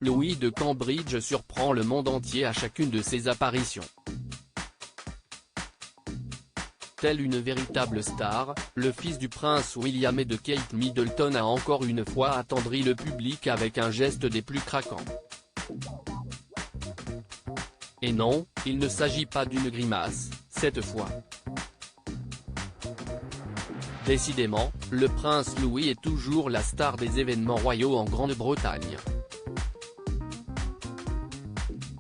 Louis de Cambridge surprend le monde entier à chacune de ses apparitions. Tel une véritable star, le fils du prince William et de Kate Middleton a encore une fois attendri le public avec un geste des plus craquants. Et non, il ne s'agit pas d'une grimace, cette fois. Décidément, le prince Louis est toujours la star des événements royaux en Grande-Bretagne.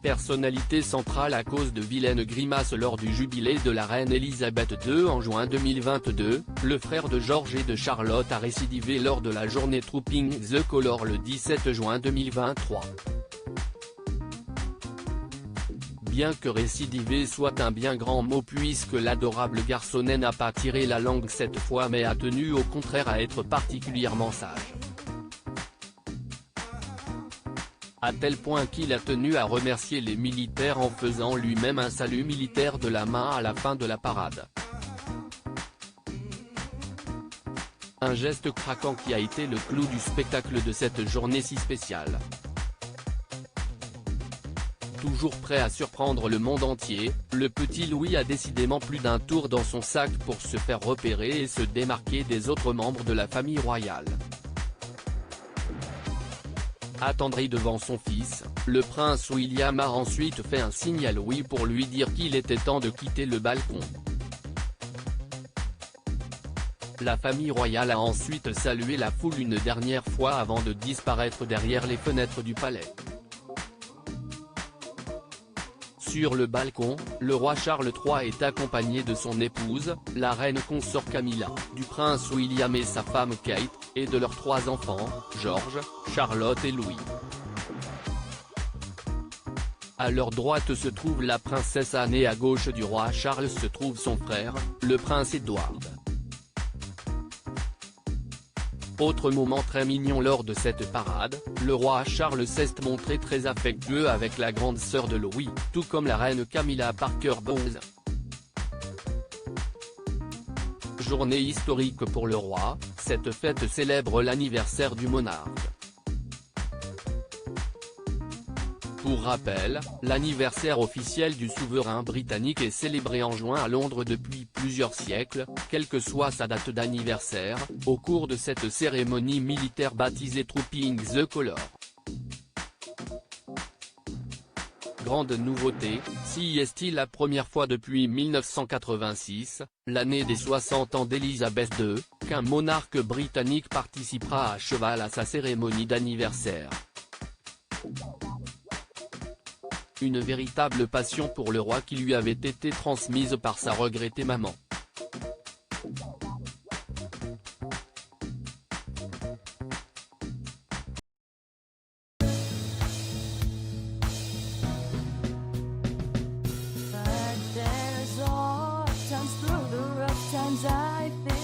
Personnalité centrale à cause de vilaines grimaces lors du jubilé de la reine Elisabeth II en juin 2022, le frère de George et de Charlotte a récidivé lors de la journée Trooping the Colour le 17 juin 2023. Bien que récidiver soit un bien grand mot puisque l'adorable garçonnet n'a pas tiré la langue cette fois mais a tenu au contraire à être particulièrement sage. À tel point qu'il a tenu à remercier les militaires en faisant lui-même un salut militaire de la main à la fin de la parade. Un geste craquant qui a été le clou du spectacle de cette journée si spéciale. Toujours prêt à surprendre le monde entier, le petit Louis a décidément plus d'un tour dans son sac pour se faire repérer et se démarquer des autres membres de la famille royale. Attendri devant son fils, le prince William a ensuite fait un signe à Louis pour lui dire qu'il était temps de quitter le balcon. La famille royale a ensuite salué la foule une dernière fois avant de disparaître derrière les fenêtres du palais. Sur le balcon, le roi Charles III est accompagné de son épouse, la reine consort Camilla, du prince William et sa femme Kate, et de leurs 3 enfants, George, Charlotte et Louis. À leur droite se trouve la princesse Anne et à gauche du roi Charles se trouve son frère, le prince Edward. Autre moment très mignon lors de cette parade, le roi Charles s'est montré très affectueux avec la grande sœur de Louis, tout comme la reine Camilla Parker Bowles. Journée historique pour le roi, cette fête célèbre l'anniversaire du monarque. Pour rappel, l'anniversaire officiel du souverain britannique est célébré en juin à Londres depuis plusieurs siècles, quelle que soit sa date d'anniversaire, au cours de cette cérémonie militaire baptisée Trooping the Colour. Grande nouveauté, si est-il la première fois depuis 1986, l'année des 60 ans d'Elisabeth II, qu'un monarque britannique participera à cheval à sa cérémonie d'anniversaire. Une véritable passion pour le roi qui lui avait été transmise par sa regrettée maman. But there's oft times through the rough times I think